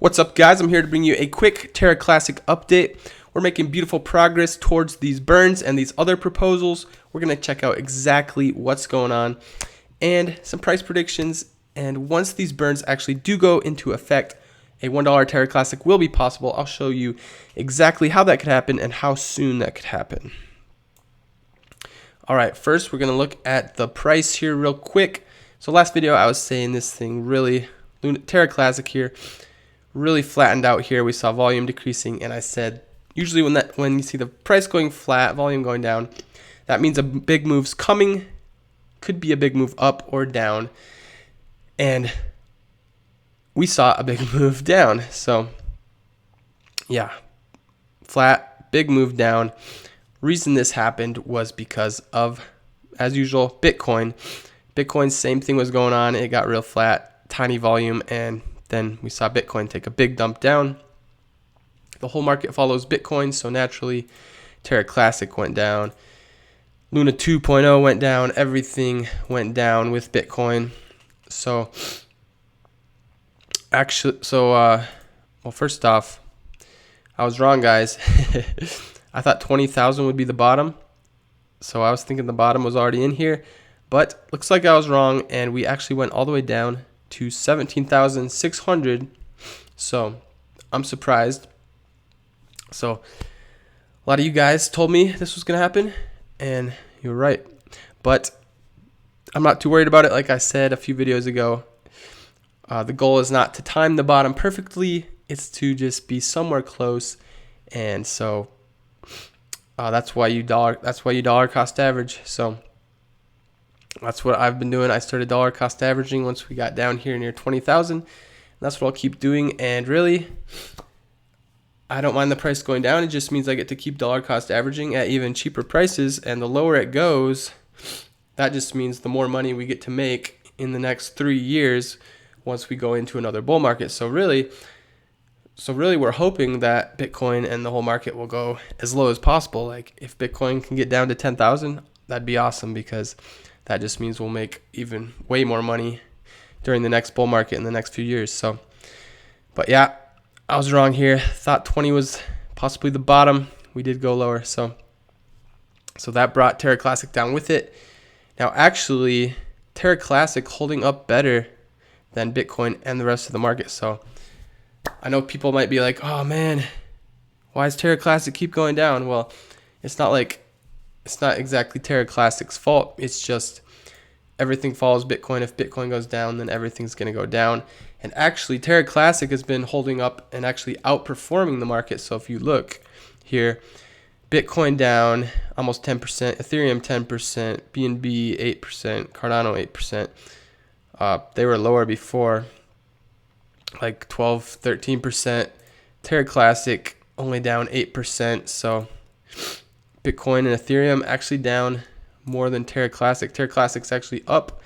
What's up, guys? I'm here to bring you a quick Terra Classic update. We're making beautiful progress towards these burns and these other proposals. We're going to check out exactly what's going on and some price predictions. And once these burns actually do go into effect, a $1 Terra Classic will be possible. I'll show you exactly how that could happen and how soon that could happen. All right, first we're going to look at the price here real quick. So last video I was saying this thing really, Terra Classic here, really flattened out here. We saw volume decreasing, and I said usually when you see the price going flat, volume going down, that means a big move's coming. Could be a big move up or down, and we saw a big move down. So yeah, flat, big move down. Reason this happened was because of, as usual, Bitcoin. Bitcoin, same thing was going on. It got real flat, tiny volume, and then we saw Bitcoin take a big dump down. The whole market follows Bitcoin, so naturally Terra Classic went down. Luna 2.0 went down. Everything went down with Bitcoin. So well, first off, I was wrong, guys. I thought 20,000 would be the bottom. So I was thinking the bottom was already in here, but looks like I was wrong, and we actually went all the way down to 17,600. So I'm surprised. So a lot of you guys told me this was going to happen, and you were right. But I'm not too worried about it. Like I said a few videos ago, the goal is not to time the bottom perfectly. It's to just be somewhere close. And so that's why you dollar cost average. So that's what I've been doing. I started dollar cost averaging once we got down here near 20,000. That's what I'll keep doing. And really, I don't mind the price going down. It just means I get to keep dollar cost averaging at even cheaper prices. And the lower it goes, that just means the more money we get to make in the next 3 years once we go into another bull market. So really we're hoping that Bitcoin and the whole market will go as low as possible. Like if Bitcoin can get down to 10,000, that'd be awesome, because that just means we'll make even way more money during the next bull market in the next few years. So, but yeah, I was wrong here. Thought 20 was possibly the bottom. We did go lower. So that brought Terra Classic down with it. Now, actually, Terra Classic holding up better than Bitcoin and the rest of the market. So I know people might be like, oh man, why does Terra Classic keep going down? Well, it's not exactly Terra Classic's fault. It's just everything follows Bitcoin. If Bitcoin goes down, then everything's going to go down. And actually, Terra Classic has been holding up and actually outperforming the market. So if you look here, Bitcoin down almost 10%, Ethereum 10%, BNB 8%, Cardano 8%. They were lower before, like 12, 13%. Terra Classic only down 8%. So Bitcoin and Ethereum actually down more than Terra Classic. Terra Classic's actually up.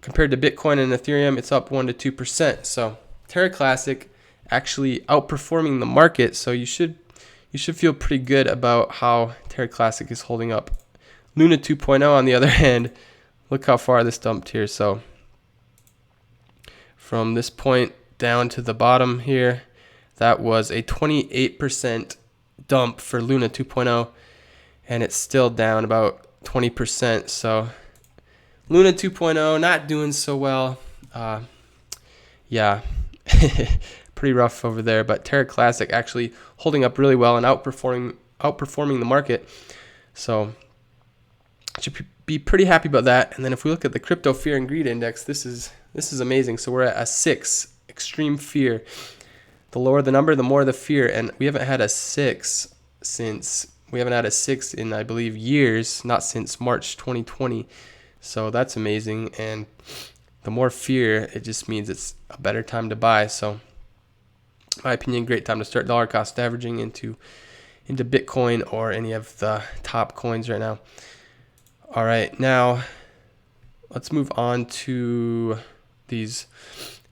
Compared to Bitcoin and Ethereum, it's up 1 to 2%. So Terra Classic actually outperforming the market. So you should feel pretty good about how Terra Classic is holding up. Luna 2.0 on the other hand, look how far this dumped here. So from this point down to the bottom here, that was a 28% dump for Luna 2.0, and it's still down about 20%. So Luna 2.0 not doing so well. Yeah, pretty rough over there. But Terra Classic actually holding up really well and outperforming the market. So should be pretty happy about that. And then if we look at the crypto fear and greed index, this is amazing. So we're at a 6, extreme fear. The lower the number, the more the fear. And we haven't had a 6 in, I believe, years, not since March 2020. So that's amazing. And the more fear, it just means it's a better time to buy. So in my opinion, great time to start dollar cost averaging into Bitcoin or any of the top coins right now. All right, now let's move on to these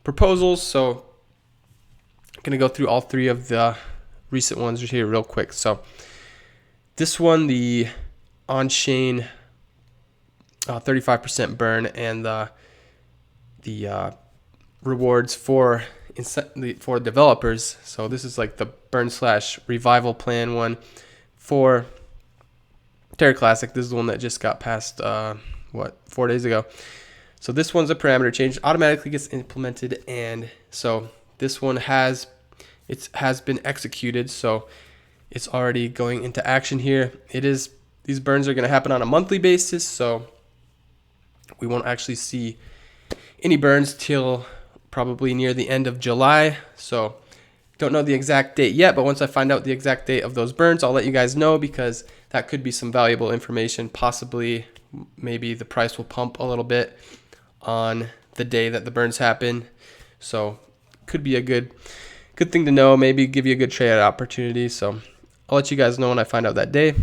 proposals. So I'm going to go through all 3 of the recent ones right here real quick. So this one, the on-chain 35% burn and the rewards for for developers. So this is like the burn slash revival plan one for Terra Classic. This is the one that just got passed 4 days ago. So this one's a parameter change, automatically gets implemented, and so this one has been executed, so it's already going into action here. These burns are going to happen on a monthly basis, so we won't actually see any burns till probably near the end of July. So don't know the exact date yet, but once I find out the exact date of those burns, I'll let you guys know, because that could be some valuable information. Possibly maybe the price will pump a little bit on the day that the burns happen, so could be a good thing to know, maybe give you a good trade opportunity. So I'll let you guys know when I find out that day.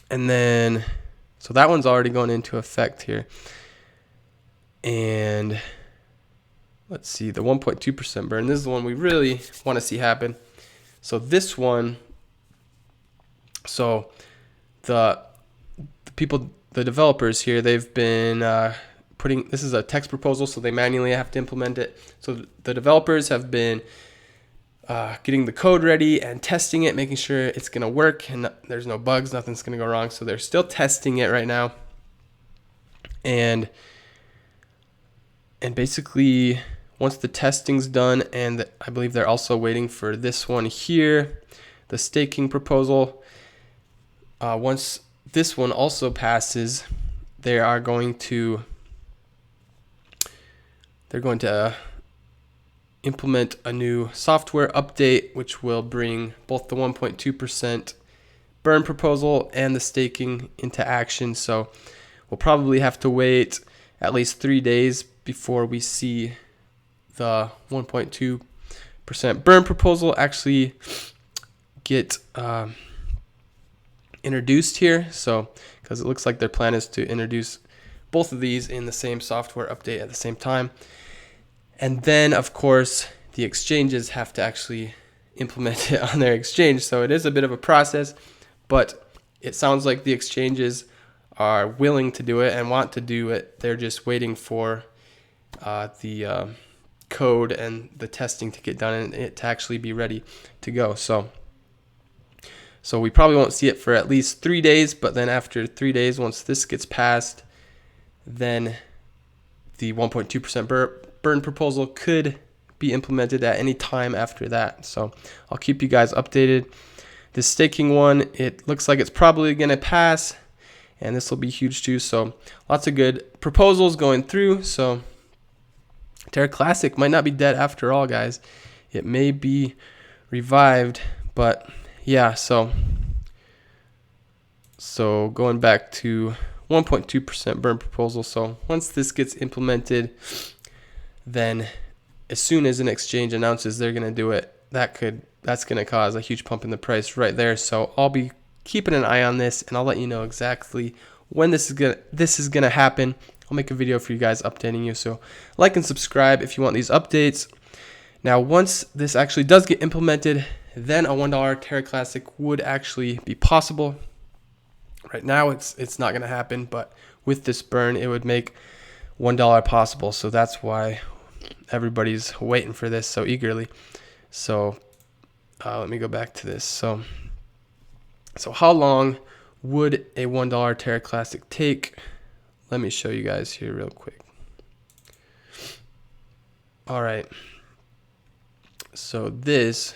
And then so that one's already going into effect here, and let's see, the 1.2% burn, this is the one we really want to see happen. So this one, so the developers here, they've been this is a text proposal, so they manually have to implement it. So the developers have been getting the code ready and testing it, making sure it's going to work and there's no bugs, nothing's going to go wrong. So they're still testing it right now. And basically, once the testing's done, and I believe they're also waiting for this one here, the staking proposal. Once this one also passes, they are going to implement a new software update, which will bring both the 1.2% burn proposal and the staking into action. So we'll probably have to wait at least 3 days before we see the 1.2% burn proposal actually get introduced here. So because it looks like their plan is to introduce both of these in the same software update at the same time. And then, of course, the exchanges have to actually implement it on their exchange. So it is a bit of a process, but it sounds like the exchanges are willing to do it and want to do it. They're just waiting for the code and the testing to get done and it to actually be ready to go. So we probably won't see it for at least 3 days, but then after 3 days, once this gets passed, then the 1.2% burn proposal could be implemented at any time after that. So I'll keep you guys updated. This staking one, it looks like it's probably going to pass, and this will be huge too. So lots of good proposals going through. So Terra Classic might not be dead after all, guys. It may be revived, but yeah, so going back to 1.2% burn proposal. So once this gets implemented, then as soon as an exchange announces they're going to do it, that's going to cause a huge pump in the price right there. So I'll be keeping an eye on this, and I'll let you know exactly when this is gonna happen. I'll make a video for you guys updating you. So like and subscribe if you want these updates. Now, once this actually does get implemented, then a $1 Terra Classic would actually be possible. Right now, it's not gonna happen, but with this burn, it would make $1 possible. So that's why everybody's waiting for this so eagerly. So let me go back to this. So how long would a $1 Terra Classic take? Let me show you guys here real quick. All right. So this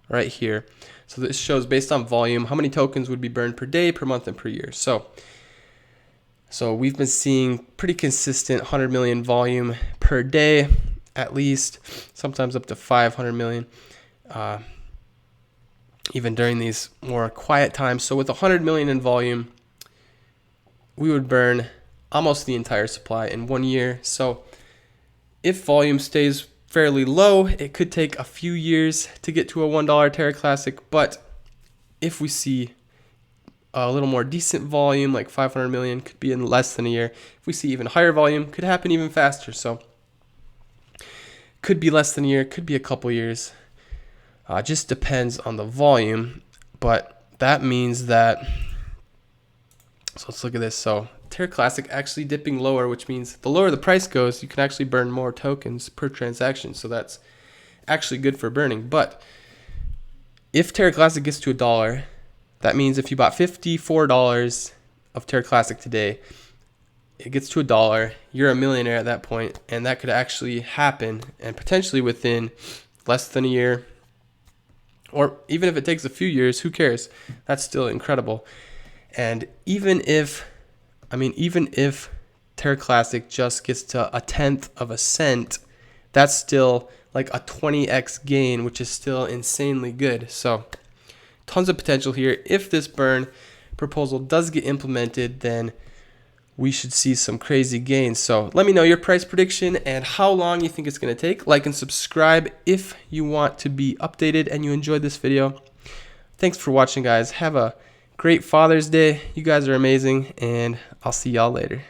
right here. So this shows based on volume how many tokens would be burned per day, per month, and per year. So we've been seeing pretty consistent 100 million volume per day, at least, sometimes up to 500 million, even during these more quiet times. So with 100 million in volume, we would burn almost the entire supply in 1 year. So if volume stays fairly low, it could take a few years to get to a $1 Terra Classic. But if we see a little more decent volume, like 500 million, could be in less than a year. If we see even higher volume, could happen even faster. So could be less than a year, could be a couple years. Just depends on the volume. But that means that, so let's look at this. So Terra Classic actually dipping lower, which means the lower the price goes, you can actually burn more tokens per transaction. So that's actually good for burning. But if Terra Classic gets to $1, that means if you bought $54 of Terra Classic today, it gets to $1, you're a millionaire at that point, and that could actually happen, and potentially within less than a year, or even if it takes a few years, who cares? That's still incredible. And even if Terra Classic just gets to 1/10 of a cent, that's still like a 20x gain, which is still insanely good. So tons of potential here. If this burn proposal does get implemented, then we should see some crazy gains. So let me know your price prediction and how long you think it's going to take. Like and subscribe if you want to be updated and you enjoyed this video. Thanks for watching, guys. Have a great Father's Day. You guys are amazing, and I'll see y'all later.